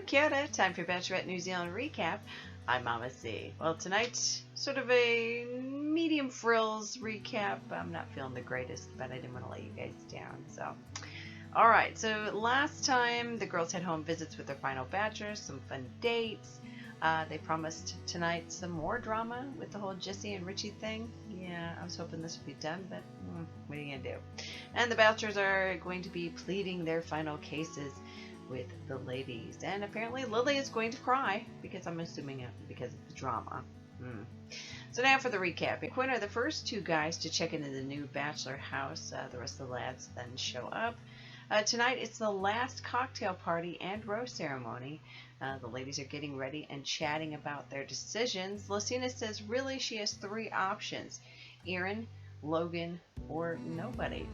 Kia ora, time for Bachelorette New Zealand recap. I'm Mama C. Well, tonight, sort of a medium frills recap. I'm not feeling the greatest, but I didn't want to let you guys down. So, alright, so last time the girls had home visits with their final bachelors, some fun dates. They promised tonight some more drama with the whole Jesse and Richie thing. Yeah, I was hoping this would be done, but what are you going to do? And the bachelors are going to be pleading their final cases with the ladies. And apparently Lily is going to cry, because I'm assuming because of the drama. So now for the recap. Quinn are the first two guys to check into the new bachelor house. The rest of the lads then show up. Tonight it's the last cocktail party and rose ceremony. The ladies are getting ready and chatting about their decisions. Lesina says really she has three options: Aaron, Logan, or nobody.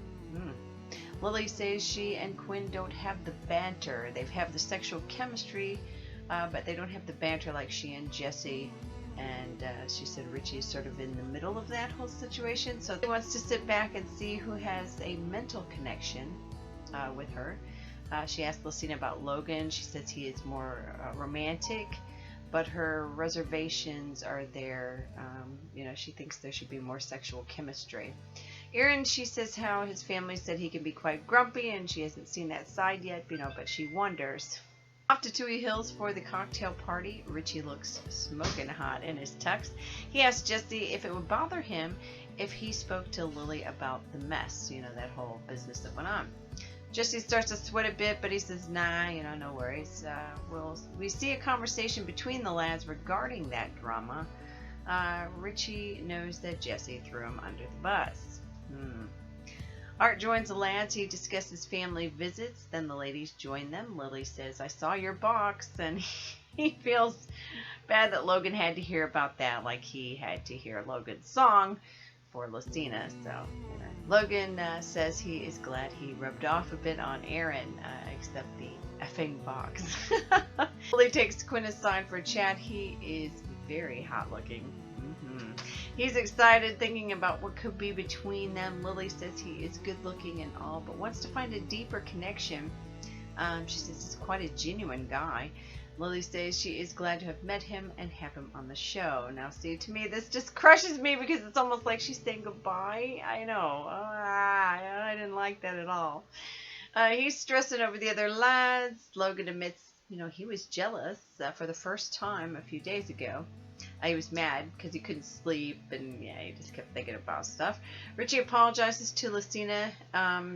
Lily says she and Quinn don't have the banter. They have the sexual chemistry, but they don't have the banter like she and Jesse. And she said Richie is sort of in the middle of that whole situation. So she wants to sit back and see who has a mental connection with her. She asked Lesina about Logan. She says he is more romantic, but her reservations are there. She thinks there should be more sexual chemistry. Aaron, she says how his family said he can be quite grumpy, and she hasn't seen that side yet, but she wonders. Off to Tui Hills for the cocktail party. Richie looks smoking hot in his tux. He asked Jesse if it would bother him if he spoke to Lily about the mess, that whole business that went on. Jesse starts to sweat a bit, but he says, nah, no worries. We see a conversation between the lads regarding that drama. Richie knows that Jesse threw him under the bus. Art joins the lads. He discusses family visits. Then the ladies join them. Lily says, I saw your box. And he feels bad that Logan had to hear about that, like he had to hear Logan's song for Lesina. So, Logan says he is glad he rubbed off a bit on Aaron, except the effing box. Lily takes Quinn aside for a chat. He is very hot looking. He's excited, thinking about what could be between them. Lily says he is good looking and all, but wants to find a deeper connection. She says he's quite a genuine guy. Lily says she is glad to have met him and have him on the show. Now, see, to me, this just crushes me because it's almost like she's saying goodbye. I know. I didn't like that at all. He's stressing over the other lads. Logan admits, he was jealous for the first time a few days ago. He was mad because he couldn't sleep, and he just kept thinking about stuff. Richie apologizes to Lesina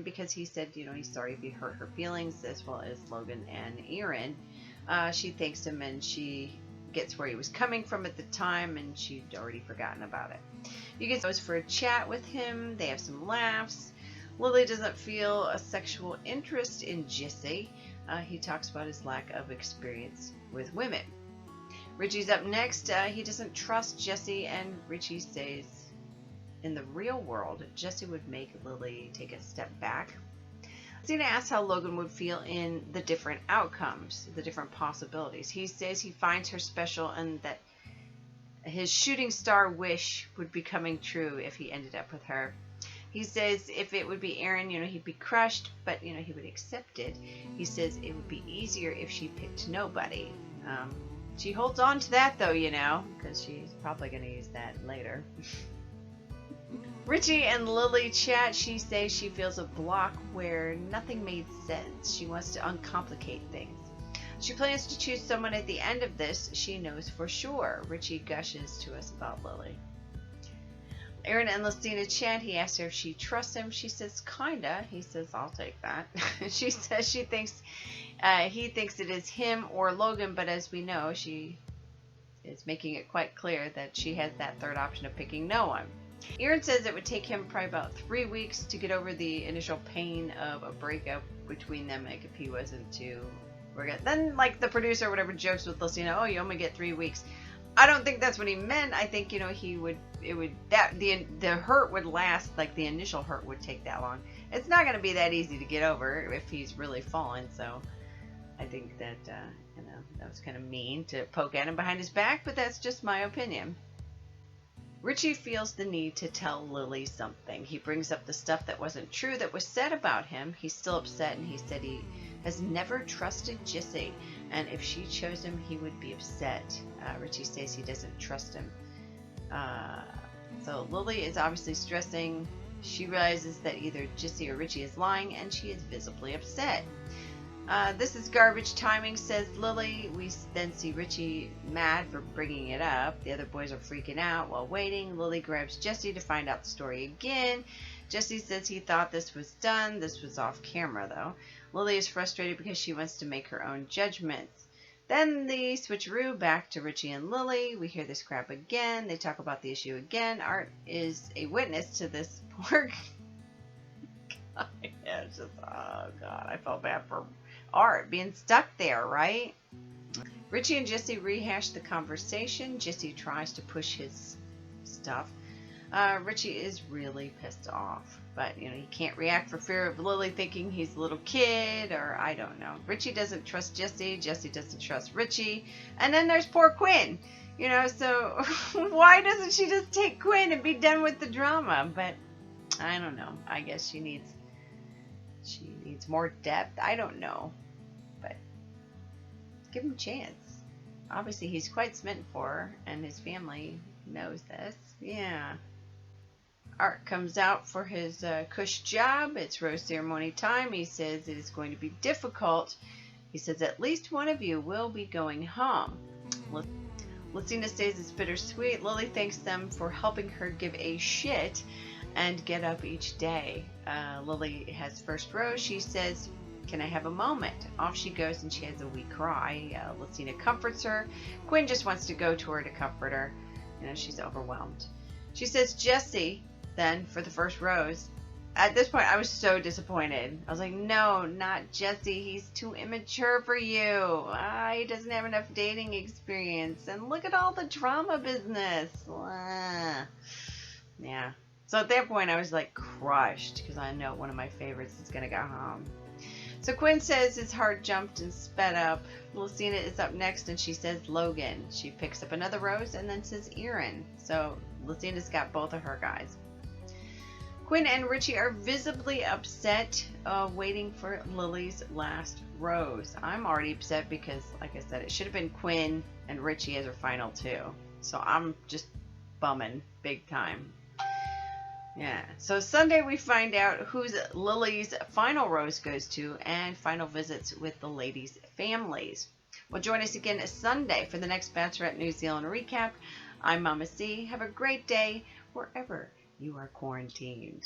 because he said, he's sorry if he hurt her feelings, as well as Logan and Aaron. She thanks him, and she gets where he was coming from at the time, and she'd already forgotten about it. You get goes for a chat with him. They have some laughs. Lily doesn't feel a sexual interest in Jesse. He talks about his lack of experience with women. Richie's up next. He doesn't trust Jesse, and Richie says in the real world, Jesse would make Lily take a step back. Lesina asks how Logan would feel in the different outcomes, the different possibilities. He says he finds her special and that his shooting star wish would be coming true if he ended up with her. He says if it would be Aaron, he'd be crushed, but, he would accept it. He says it would be easier if she picked nobody. She holds on to that, though, because she's probably going to use that later. Richie and Lily chat. She says she feels a block where nothing made sense. She wants to uncomplicate things. She plans to choose someone at the end of this she knows for sure. Richie gushes to us about Lily. Aaron and Lesina chat. He asks her if she trusts him. She says, kinda. He says, I'll take that. She says he thinks it is him or Logan, but as we know, she is making it quite clear that she has that third option of picking no one. Aaron says it would take him probably about 3 weeks to get over the initial pain of a breakup between them, like if he wasn't to work out. Then, like, the producer or whatever jokes with Lesina, you only get 3 weeks. I don't think that's what he meant. I think, the hurt would last, like the initial hurt would take that long. It's not going to be that easy to get over if he's really fallen, so I think that, that was kind of mean to poke at him behind his back, but that's just my opinion. Richie feels the need to tell Lily something. He brings up the stuff that wasn't true that was said about him. He's still upset, and he said he has never trusted Jesse, and if she chose him, he would be upset. Richie says he doesn't trust him. So Lily is obviously stressing. She realizes that either Jesse or Richie is lying, and she is visibly upset. This is garbage timing, says Lily. We then see Richie mad for bringing it up. The other boys are freaking out while waiting. Lily grabs Jesse to find out the story again. Jesse says he thought this was done. This was off camera, though. Lily is frustrated because she wants to make her own judgments. Then the switcheroo back to Richie and Lily. We hear this crap again. They talk about the issue again. Art is a witness to this poor guy. Yeah, it's just, oh, God, I felt bad for Art being stuck there, right? Richie and Jesse rehash the conversation. Jesse tries to push his stuff. Richie is really pissed off, but he can't react for fear of Lily thinking he's a little kid, or I don't know. Richie doesn't trust Jesse. Jesse doesn't trust Richie, and then there's poor Quinn. So why doesn't she just take Quinn and be done with the drama? But I don't know. I guess she needs more depth. I don't know, but give him a chance. Obviously, he's quite smitten for her, and his family knows this. Yeah. Art comes out for his cush job. It's rose ceremony time. He says it is going to be difficult. He says at least one of you will be going home. Lesina says it's bittersweet. Lily thanks them for helping her give a shit and get up each day. Lily has first rose. She says, "Can I have a moment?" Off she goes, and she has a wee cry. Lesina comforts her. Quinn just wants to go to her to comfort her. She's overwhelmed. She says, "Jesse," then for the first rose. At this point, I was so disappointed. I was like, no, not Jesse. He's too immature for you. He doesn't have enough dating experience. And look at all the drama business. Yeah. So at that point, I was like crushed because I know one of my favorites is going to go home. So Quinn says his heart jumped and sped up. Lesina is up next, and she says Logan. She picks up another rose and then says Aaron. So Lesina's got both of her guys. Quinn and Richie are visibly upset, waiting for Lily's last rose. I'm already upset because, like I said, it should have been Quinn and Richie as her final two. So I'm just bumming big time. Yeah. So Sunday we find out who's Lily's final rose goes to and final visits with the ladies' families. Well, join us again Sunday for the next Bachelorette New Zealand recap. I'm Mama C. Have a great day wherever you are quarantined.